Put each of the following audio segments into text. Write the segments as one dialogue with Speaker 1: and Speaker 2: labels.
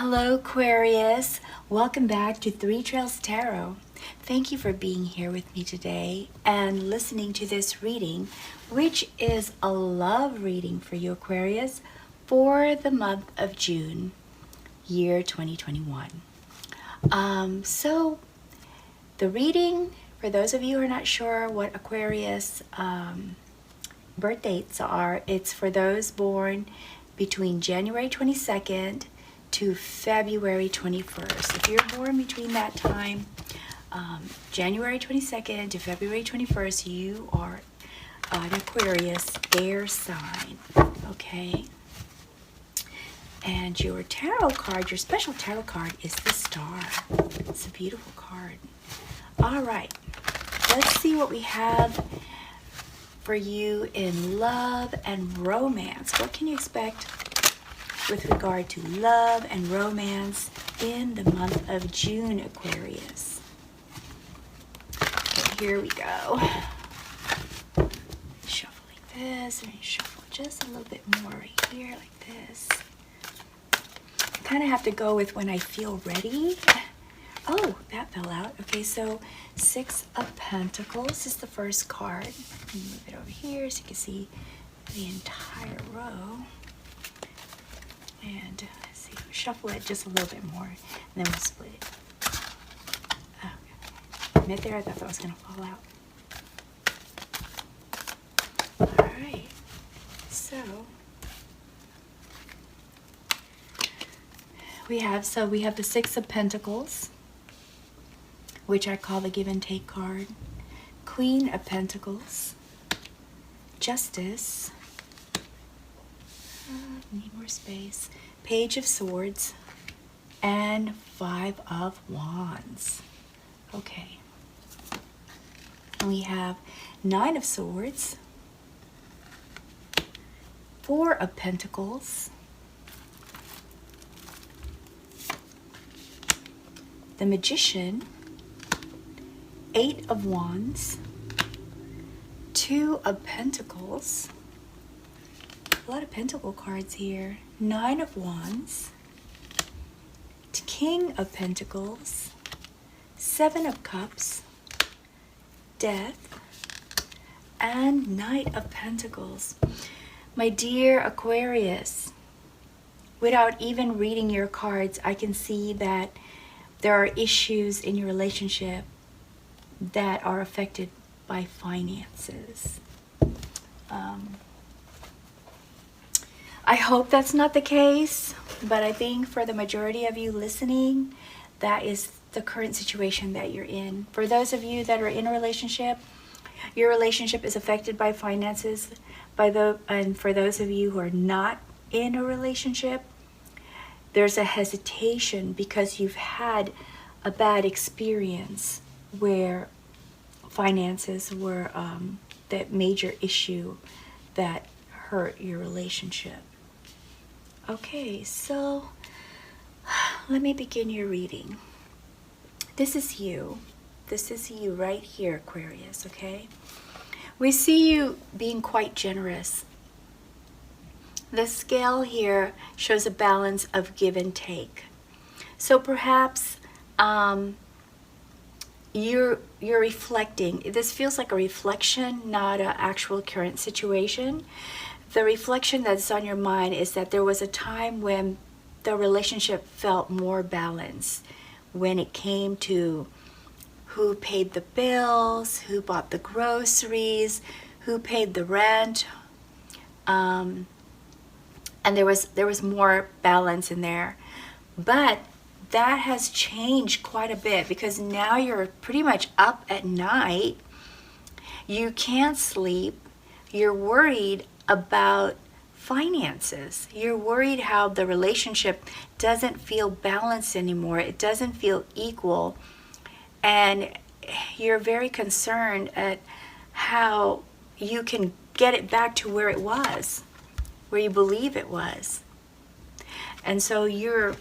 Speaker 1: Hello, Aquarius. Welcome back to Three Trails Tarot. Thank you for being here with me today and listening to this reading, which is a love reading for you, Aquarius, for the month of June, year 2021. So the reading, for those of you who are not sure what Aquarius birth dates are, it's for those born between January 22nd to February 21st. If you're born between that time, January 22nd to February 21st, you are an Aquarius air sign, okay? And your tarot card, your special tarot card, is the Star. It's a beautiful card. All right, let's see what we have for you in love and romance. What can you expect with regard to love and romance in the month of June, Aquarius? Okay, here we go. Shuffling this, and shuffle just a little bit more right here, like this. I kind of have to go with when I feel ready. Oh, that fell out. Okay, so Six of Pentacles is the first card. Move it over here so you can see the entire row. And let's see, shuffle it just a little bit more, and then we'll split it. Okay. Right there, I thought that was going to fall out. All right, so we have the Six of Pentacles, which I call the give and take card. Queen of Pentacles, Justice. Need more space. Page of Swords and Five of Wands. Okay. And we have Nine of Swords, Four of Pentacles, the Magician, Eight of Wands, Two of Pentacles. A lot of pentacle cards here. Nine of Wands, King of Pentacles, Seven of Cups, Death, and Knight of Pentacles. My dear Aquarius, without even reading your cards, I can see that there are issues in your relationship that are affected by finances. I hope that's not the case, but I think for the majority of you listening, that is the current situation that you're in. For those of you that are in a relationship, your relationship is affected by finances. And for those of you who are not in a relationship, there's a hesitation because you've had a bad experience where finances were that major issue that hurt your relationship. Okay, so let me begin your reading. This is you. This is you right here, Aquarius, okay? We see you being quite generous. The scale here shows a balance of give and take. So perhaps you're reflecting. This feels like a reflection, not an actual current situation. The reflection that's on your mind is that there was a time when the relationship felt more balanced, when it came to who paid the bills, who bought the groceries, who paid the rent, and there was more balance in there. But that has changed quite a bit because now you're pretty much up at night. You can't sleep. You're worried about finances. You're worried how the relationship doesn't feel balanced anymore. It doesn't feel equal. And you're very concerned at how you can get it back to where it was, where you believe it was. And so you're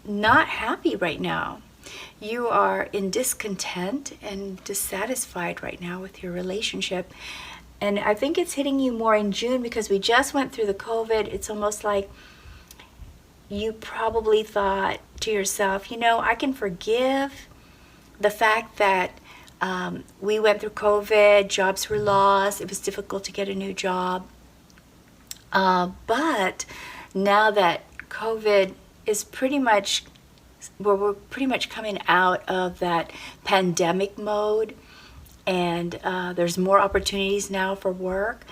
Speaker 1: not happy right now. You are in discontent and dissatisfied right now with your relationship. And I think it's hitting you more in June because we just went through the COVID. It's almost like you probably thought to yourself, you know, I can forgive the fact that we went through COVID, jobs were lost, it was difficult to get a new job. But now that COVID is pretty much, well, we're pretty much coming out of that pandemic mode, and there's more opportunities now for work,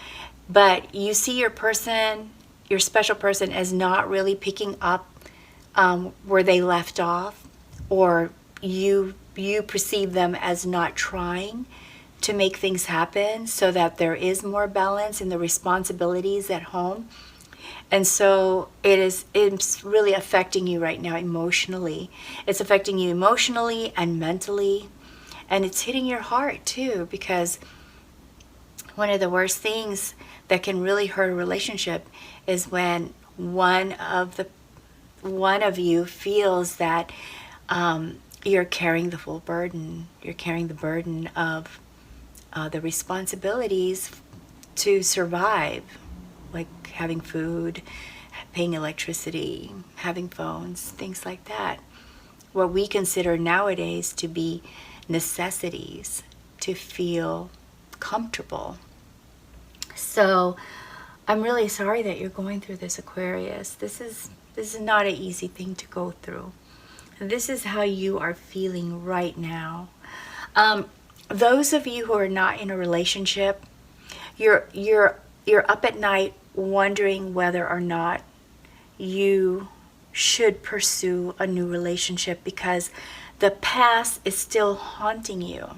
Speaker 1: but you see your person, your special person, as not really picking up where they left off, or you perceive them as not trying to make things happen so that there is more balance in the responsibilities at home. And so it's really affecting you right now emotionally. It's affecting you emotionally and mentally, and it's hitting your heart too, because one of the worst things that can really hurt a relationship is when one of you feels that you're carrying the full burden. You're carrying the burden of the responsibilities to survive, like having food, paying electricity, having phones, things like that. What we consider nowadays to be necessities to feel comfortable. So I'm really sorry that you're going through this, Aquarius. This is not an easy thing to go through. This is how you are feeling right now. Those of you who are not in a relationship, you're up at night wondering whether or not you should pursue a new relationship because the past is still haunting you.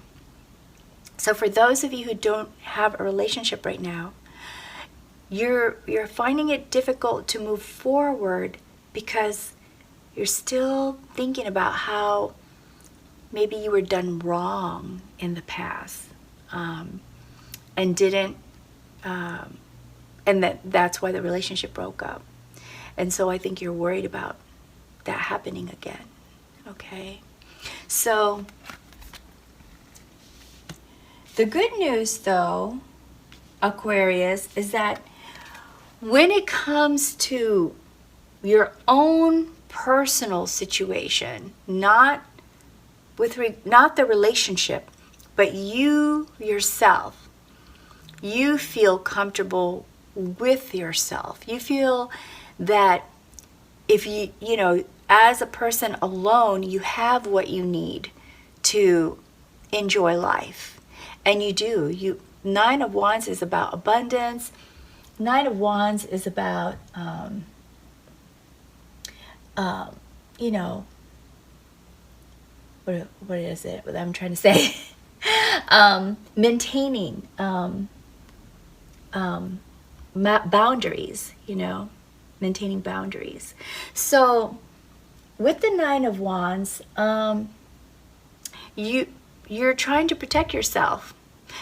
Speaker 1: So for those of you who don't have a relationship right now, you're finding it difficult to move forward because you're still thinking about how maybe you were done wrong in the past, and didn't, and that's why the relationship broke up. And so I think you're worried about that happening again. Okay, so the good news though, Aquarius, is that when it comes to your own personal situation, not the relationship, but you yourself, you feel comfortable with yourself. You feel that if you know, as a person alone, you have what you need to enjoy life. And you do. Nine of Wands is about abundance. Nine of Wands is about, you know, what is it? What I'm trying to say? Maintaining boundaries, you know, maintaining boundaries. So with the Nine of Wands, you're trying to protect yourself.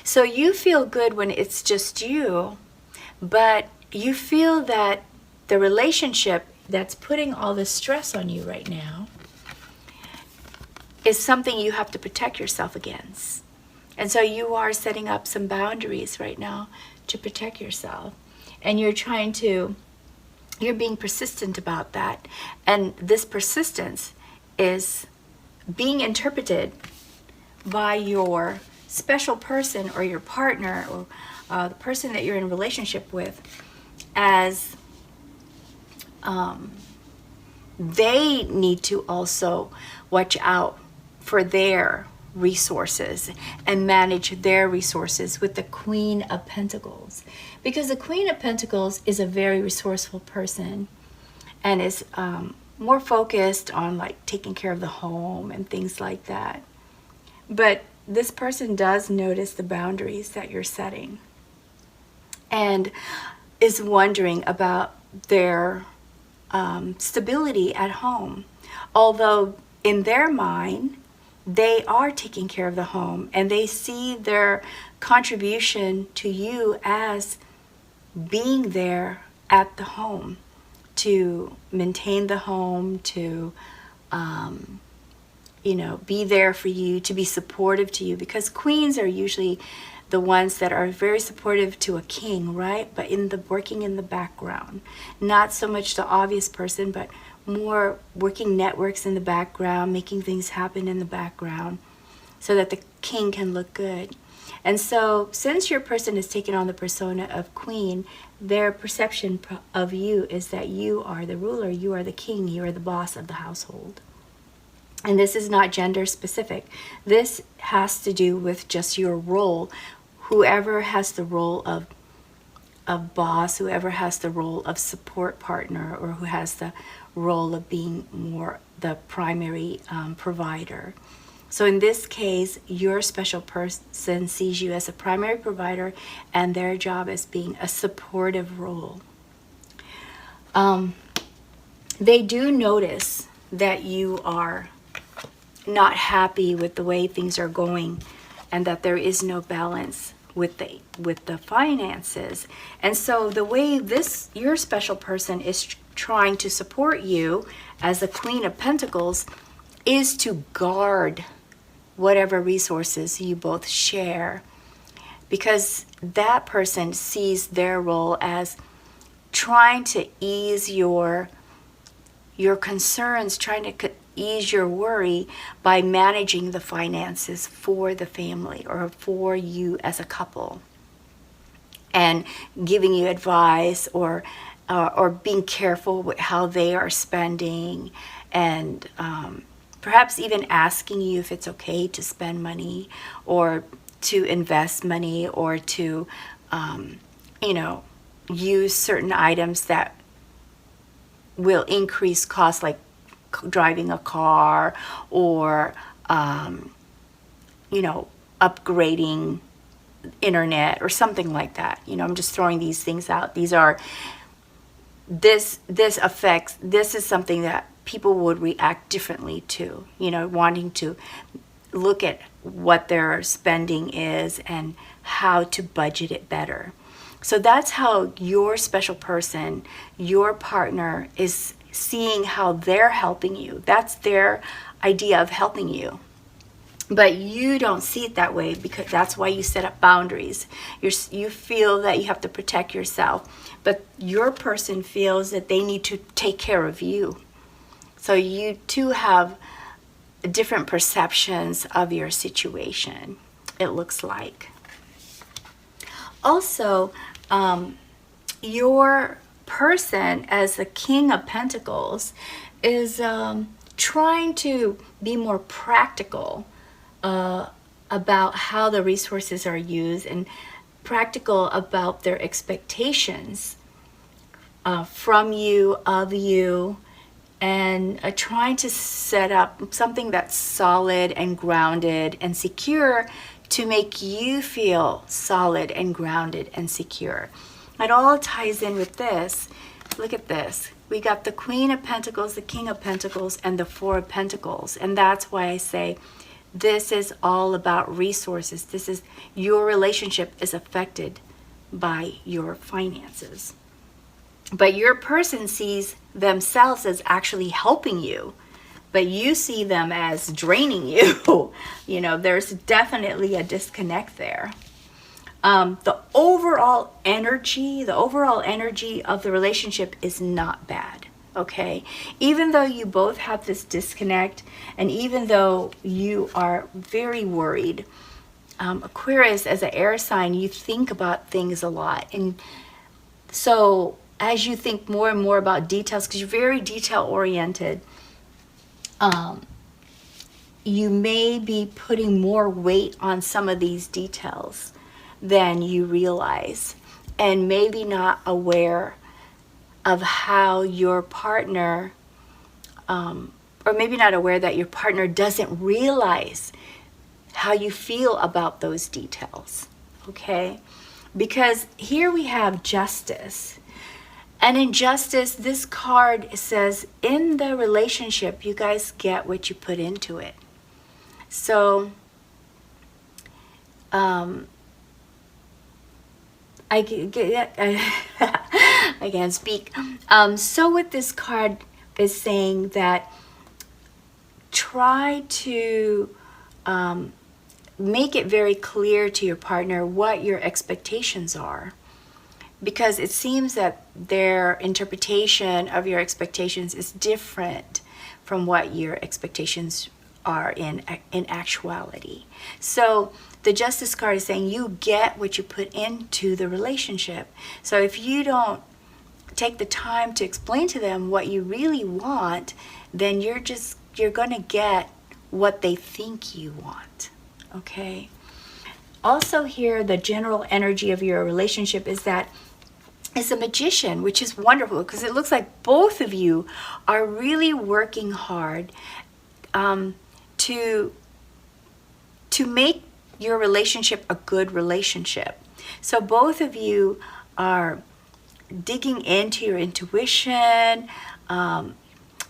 Speaker 1: So you feel good when it's just you, but you feel that the relationship that's putting all this stress on you right now is something you have to protect yourself against. And so you are setting up some boundaries right now to protect yourself. And you're being persistent about that. And this persistence is being interpreted by your special person or your partner or the person that you're in a relationship with as they need to also watch out for their resources and manage their resources with the Queen of Pentacles, because the Queen of Pentacles is a very resourceful person and is more focused on like taking care of the home and things like that. But this person does notice the boundaries that you're setting and is wondering about their stability at home, although in their mind they are taking care of the home and they see their contribution to you as being there at the home to maintain the home, to you know, be there for you, to be supportive to you, because queens are usually the ones that are very supportive to a king, right? But working in the background, not so much the obvious person, but more working networks in the background, making things happen in the background so that the king can look good. And so since your person has taken on the persona of queen, their perception of you is that you are the ruler, you are the king, you are the boss of the household. And this is not gender specific. This has to do with just your role. Whoever has the role of boss, whoever has the role of support partner, or who has the role of being more the primary provider. So in this case, your special person sees you as a primary provider, and their job as being a supportive role. They do notice that you are not happy with the way things are going, and that there is no balance with the finances. And so the way your special person is trying to support you as the Queen of Pentacles is to guard whatever resources you both share, because that person sees their role as trying to ease your concerns, trying to ease your worry by managing the finances for the family or for you as a couple, and giving you advice or being careful with how they are spending, and perhaps even asking you if it's okay to spend money or to invest money or to use certain items that will increase costs, like driving a car or upgrading internet or something like that. I'm just throwing these things out. This is something that people would react differently to, wanting to look at what their spending is and how to budget it better. So that's how your special person, your partner, is seeing how they're helping you. That's their idea of helping you. But you don't see it that way, because that's why you set up boundaries. You feel that you have to protect yourself, but your person feels that they need to take care of you. So you two have different perceptions of your situation, it looks like. Also, your person as the King of Pentacles is trying to be more practical about how the resources are used, and practical about their expectations from you, of you, and trying to set up something that's solid and grounded and secure to make you feel solid and grounded and secure. It all ties in with this. Look at this. We got the Queen of Pentacles, the King of Pentacles, and the Four of Pentacles. And that's why I say this is all about resources. This is your relationship is affected by your finances. But your person sees themselves as actually helping you, but you see them as draining you. There's definitely a disconnect there. The overall energy of the relationship is not bad, okay? Even though you both have this disconnect, and even though you are very worried, Aquarius, as an air sign, you think about things a lot. And so as you think more and more about details, because you're very detail oriented, you may be putting more weight on some of these details than you realize, and maybe not aware of how your partner, or maybe not aware that your partner doesn't realize how you feel about those details, okay? Because here we have Justice. And in Justice, this card says, in the relationship, you guys get what you put into it. So, I can't speak. So what this card is saying, that try to make it very clear to your partner what your expectations are, because it seems that their interpretation of your expectations is different from what your expectations are in actuality. So the Justice card is saying you get what you put into the relationship. So if you don't take the time to explain to them what you really want, then you're going to get what they think you want. Okay? Also here, the general energy of your relationship is that it's a Magician, which is wonderful because it looks like both of you are really working hard to make your relationship a good relationship. So both of you are digging into your intuition,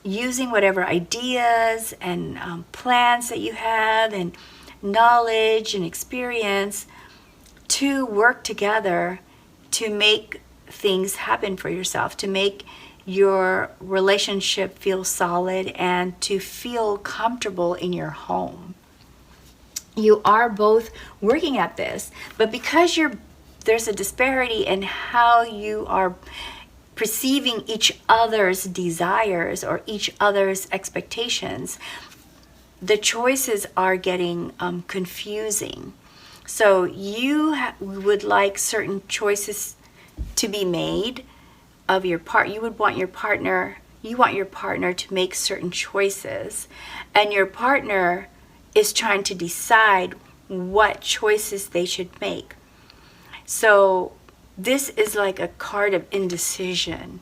Speaker 1: using whatever ideas and plans that you have and knowledge and experience to work together to make things happen for yourself, to make your relationship feel solid and to feel comfortable in your home. You are both working at this, but because there's a disparity in how you are perceiving each other's desires or each other's expectations, the choices are getting confusing. So you would like certain choices to be made of your part. You want your partner to make certain choices, and your partner is trying to decide what choices they should make. So this is like a card of indecision.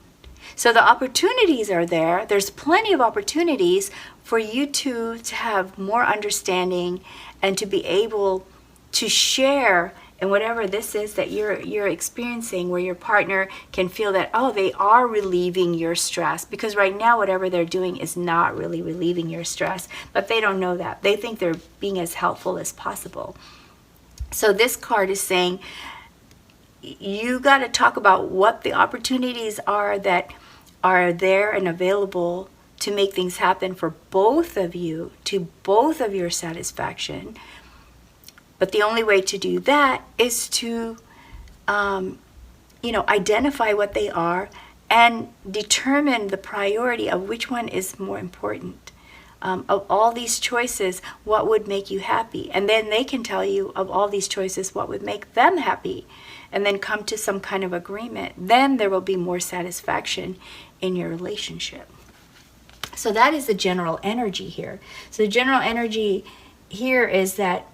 Speaker 1: So the opportunities are there. There's plenty of opportunities for you two to have more understanding and to be able to share in whatever this is that you're experiencing, where your partner can feel that, oh, they are relieving your stress. Because right now, whatever they're doing is not really relieving your stress. But they don't know that. They think they're being as helpful as possible. So this card is saying, you got to talk about what the opportunities are that are there and available to make things happen for both of you, to both of your satisfaction. But the only way to do that is to, identify what they are and determine the priority of which one is more important. Of all these choices, what would make you happy? And then they can tell you, of all these choices, what would make them happy? And then come to some kind of agreement. Then there will be more satisfaction in your relationship. So that is the general energy here. So the general energy here is that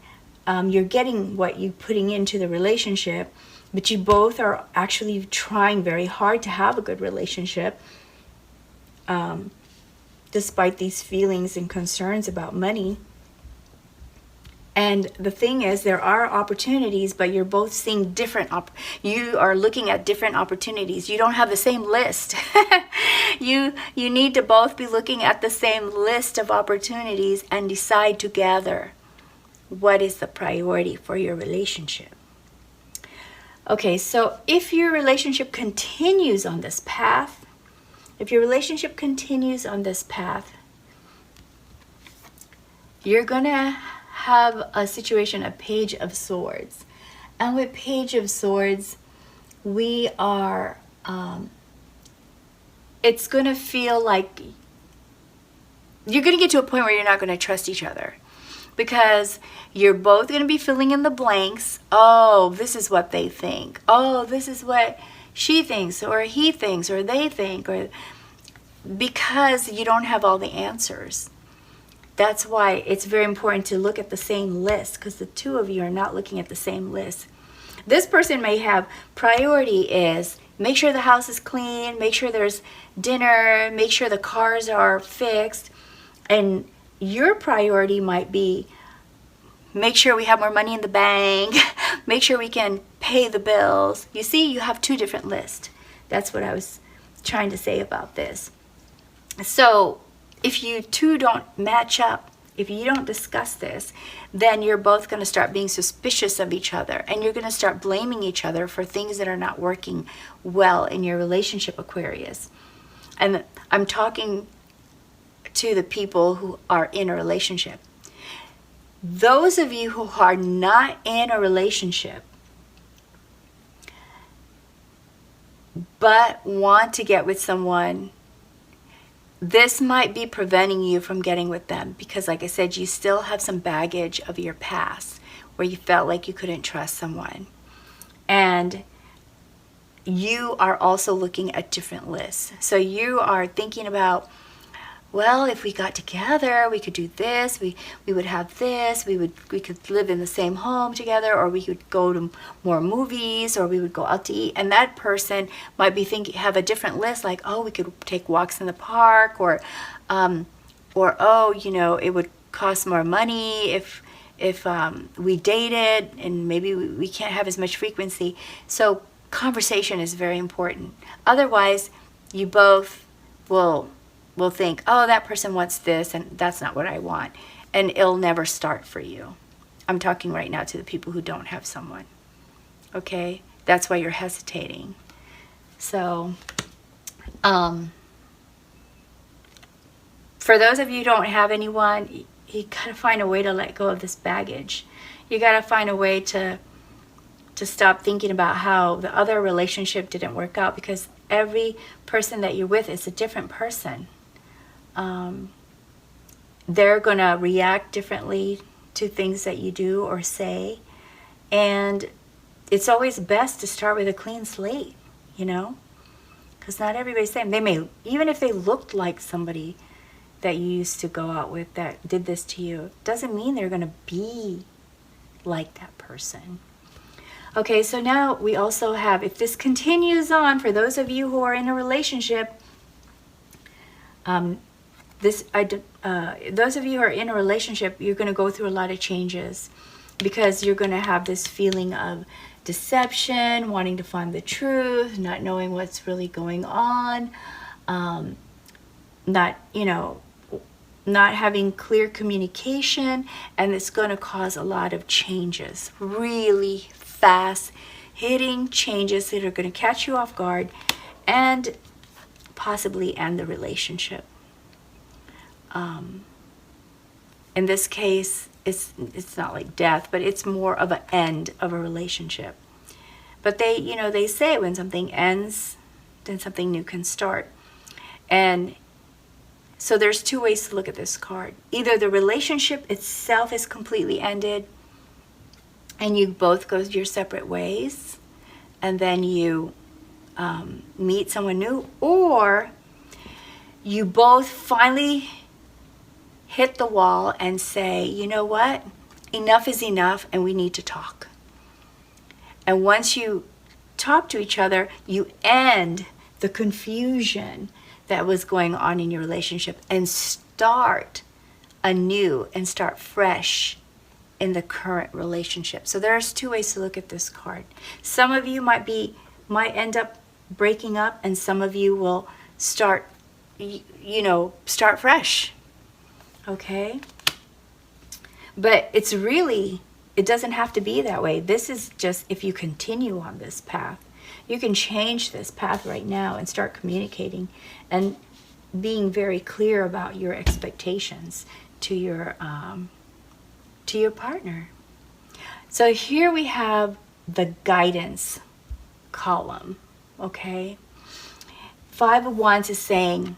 Speaker 1: you're getting what you're putting into the relationship, but you both are actually trying very hard to have a good relationship, despite these feelings and concerns about money. And the thing is, there are opportunities, but you're both seeing you are looking at different opportunities. You don't have the same list. You need to both be looking at the same list of opportunities and decide together what is the priority for your relationship. Okay, so if your relationship continues on this path, you're going to have a situation, a Page of Swords. And with Page of Swords, we are, it's going to feel like you're going to get to a point where you're not going to trust each other. Because you're both going to be filling in the blanks. Oh, this is what they think. Oh, this is what she thinks, or he thinks, or they think, or because you don't have all the answers. That's why it's very important to look at the same list, because the two of you are not looking at the same list. This person may have priority is make sure the house is clean, make sure there's dinner, make sure the cars are fixed, and your priority might be make sure we have more money in the bank, make sure we can pay the bills. You see, you have two different lists. That's what I was trying to say about this. So if you two don't match up, if you don't discuss this, then you're both going to start being suspicious of each other, and you're going to start blaming each other for things that are not working well in your relationship, Aquarius. And I'm talking to the people who are in a relationship. Those of you who are not in a relationship but want to get with someone, this might be preventing you from getting with them because, like I said, you still have some baggage of your past where you felt like you couldn't trust someone. And you are also looking at different lists. So you are thinking about, well, if we got together, we could do this, we would have this, we could live in the same home together, or we could go to more movies, or we would go out to eat. And that person might be have a different list, like, oh, we could take walks in the park, or oh, you know, it would cost more money if we dated, and maybe we can't have as much frequency. So conversation is very important. Otherwise, you both will think, oh, that person wants this, and that's not what I want. And it'll never start for you. I'm talking right now to the people who don't have someone. Okay? That's why you're hesitating. So, for those of you who don't have anyone, you gotta find a way to let go of this baggage. You gotta find a way to stop thinking about how the other relationship didn't work out, because every person that you're with is a different person. They're going to react differently to things that you do or say. And it's always best to start with a clean slate, you know, because not everybody's the same. They may, even if they looked like somebody that you used to go out with that did this to you, doesn't mean they're going to be like that person. Okay, so now we also have, if this continues on, for those of you who are in a relationship, those of you who are in a relationship, you're going to go through a lot of changes, because you're going to have this feeling of deception, wanting to find the truth, not knowing what's really going on, not having clear communication, and it's going to cause a lot of changes, really fast hitting changes that are going to catch you off guard and possibly end the relationship. In this case, it's not like death, but it's more of an end of a relationship. But they say when something ends, then something new can start. And so there's two ways to look at this card. Either the relationship itself is completely ended and you both go your separate ways, and then you meet someone new, or you both finally hit the wall and say, you know what, enough is enough and we need to talk. And once you talk to each other, you end the confusion that was going on in your relationship and start anew and start fresh in the current relationship. So there's two ways to look at this card. Some of you might end up breaking up, and some of you will start fresh. Okay? But it doesn't have to be that way. This is just if you continue on this path. You can change this path right now and start communicating and being very clear about your expectations to your partner. So here we have the guidance column, okay? 5 of Wands is saying,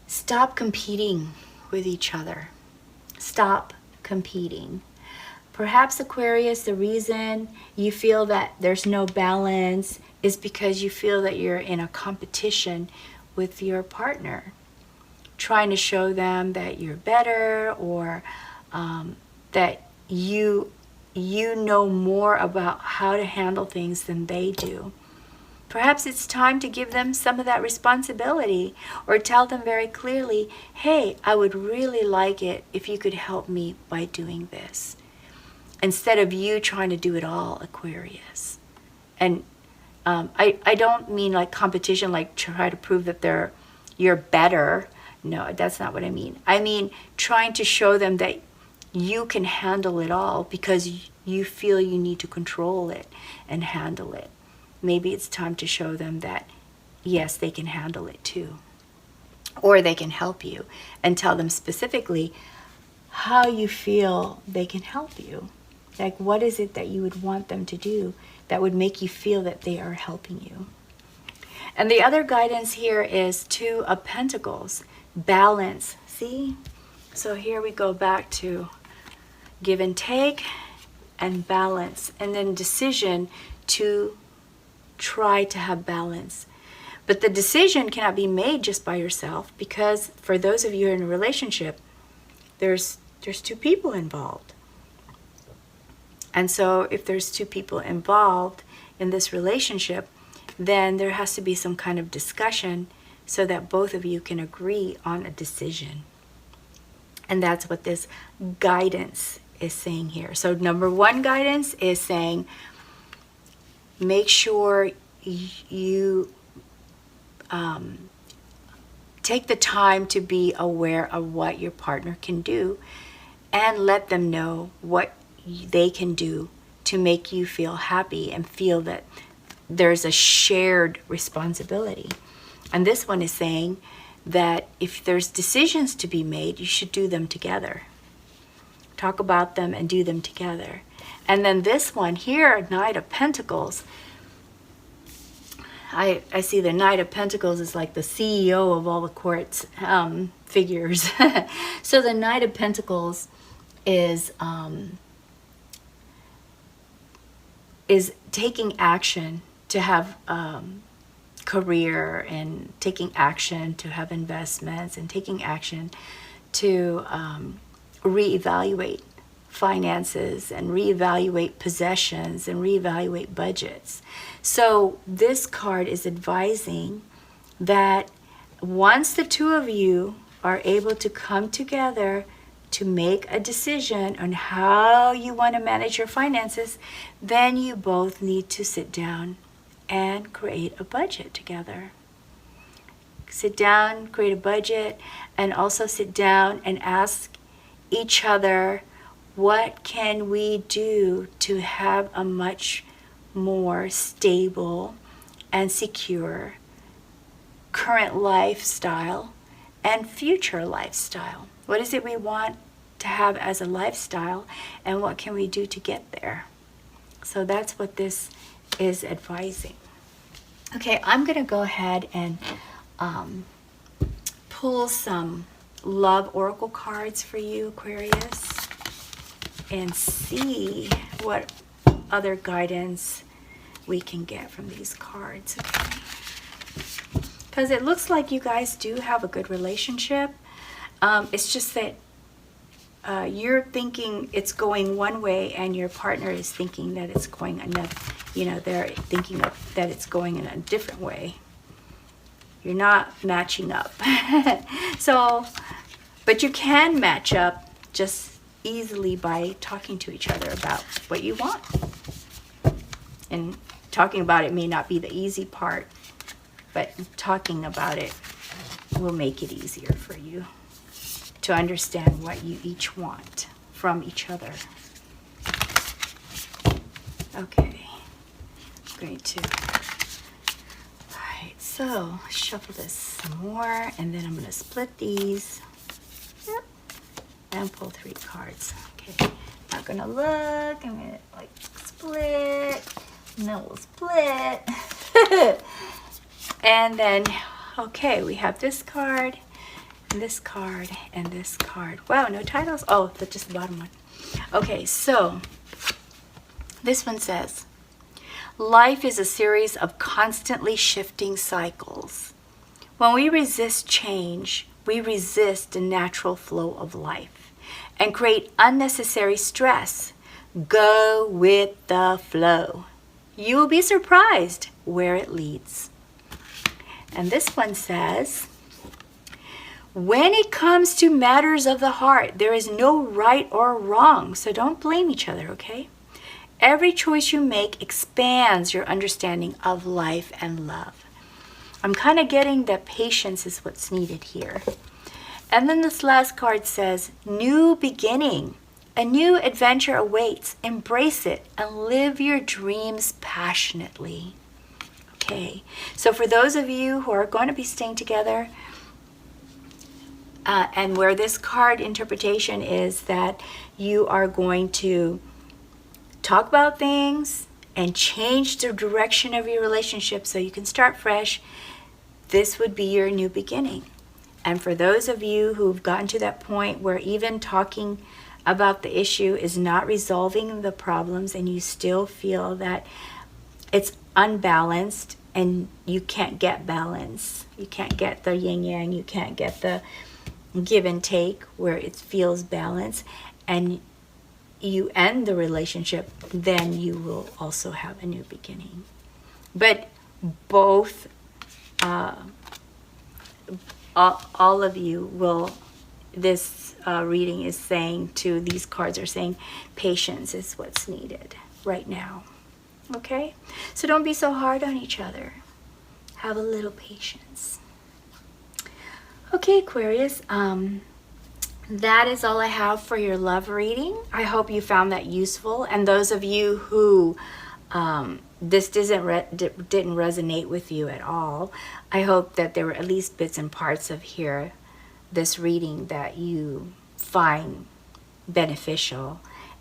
Speaker 1: stop competing with each other. Stop competing. Perhaps, Aquarius, the reason you feel that there's no balance is because you feel that you're in a competition with your partner, trying to show them that you're better, or that you know more about how to handle things than they do. Perhaps it's time to give them some of that responsibility, or tell them very clearly, hey, I would really like it if you could help me by doing this, instead of you trying to do it all, Aquarius. And I don't mean like competition, like try to prove that you're better. No, that's not what I mean. I mean trying to show them that you can handle it all, because you feel you need to control it and handle it. Maybe it's time to show them that, yes, they can handle it too. or they can help you, and tell them specifically how you feel they can help you. Like, what is it that you would want them to do that would make you feel that they are helping you? And the other guidance here is Two of Pentacles, balance. See? So here we go back to give and take and balance, and then decision to try to have balance. But the decision cannot be made just by yourself, because for those of you in a relationship, there's two people involved. And so if there's two people involved in this relationship, then there has to be some kind of discussion so that both of you can agree on a decision. And that's what this guidance is saying here. So number one guidance is saying, make sure you take the time to be aware of what your partner can do, and let them know what they can do to make you feel happy and feel that there's a shared responsibility. And this one is saying that if there's decisions to be made, you should do them together. Talk about them and do them together. And then this one here, Knight of Pentacles, I see the Knight of Pentacles is like the CEO of all the quartz figures. So the Knight of Pentacles is taking action to have career, and taking action to have investments, and taking action to reevaluate finances, and reevaluate possessions, and reevaluate budgets. So this card is advising that once the two of you are able to come together to make a decision on how you want to manage your finances, then you both need to sit down and create a budget together. Sit down, create a budget, and also sit down and ask each other, what can we do to have a much more stable and secure current lifestyle and future lifestyle? What is it we want to have as a lifestyle, and what can we do to get there? So that's what this is advising. Okay, I'm going to go ahead and pull some love oracle cards for you, Aquarius, and see what other guidance we can get from these cards. Okay? Because it looks like you guys do have a good relationship. It's just that you're thinking it's going one way, and your partner is thinking that it's going another. You know, they're thinking that it's going in a different way. You're not matching up. So, but you can match up just easily by talking to each other about what you want. And talking about it may not be the easy part, but talking about it will make it easier for you to understand what you each want from each other. Okay, I'm going to, all right, so shuffle this some more, and then I'm going to split these. Yep. And pull 3 cards. Okay, not going to look, I'm going to like split, and then we'll split. And then, okay, we have this card, and this card, and this card. Wow, no titles? Oh, that's just the bottom one. Okay, so this one says, life is a series of constantly shifting cycles. When we resist change, we resist the natural flow of life and create unnecessary stress. Go with the flow. You will be surprised where it leads. And this one says, when it comes to matters of the heart, there is no right or wrong, so don't blame each other, okay? Every choice you make expands your understanding of life and love. I'm kind of getting that patience is what's needed here. And then this last card says, new beginning. A new adventure awaits. Embrace it and live your dreams passionately. Okay, so for those of you who are going to be staying together, And where this card interpretation is that you are going to talk about things and change the direction of your relationship so you can start fresh, this would be your new beginning. And for those of you who've gotten to that point where even talking about the issue is not resolving the problems and you still feel that it's unbalanced and you can't get balance, you can't get the yin yang, you can't get the give and take where it feels balanced, and you end the relationship, then you will also have a new beginning. But both, all of you will, this reading is saying to, these cards are saying patience is what's needed right now. Okay? So don't be so hard on each other. Have a little patience. Okay, Aquarius, that is all I have for your love reading. I hope you found that useful. And those of you who this didn't resonate with you at all, I hope that there were at least bits and parts of this reading that you find beneficial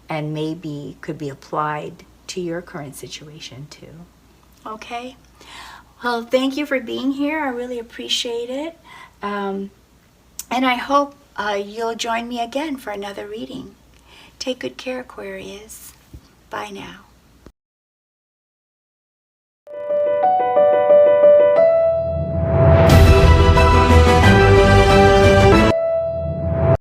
Speaker 1: and maybe could be applied to your current situation too. Okay? Well, thank you for being here. I really appreciate it. And I hope you'll join me again for another reading. Take good care, Aquarius. Bye now.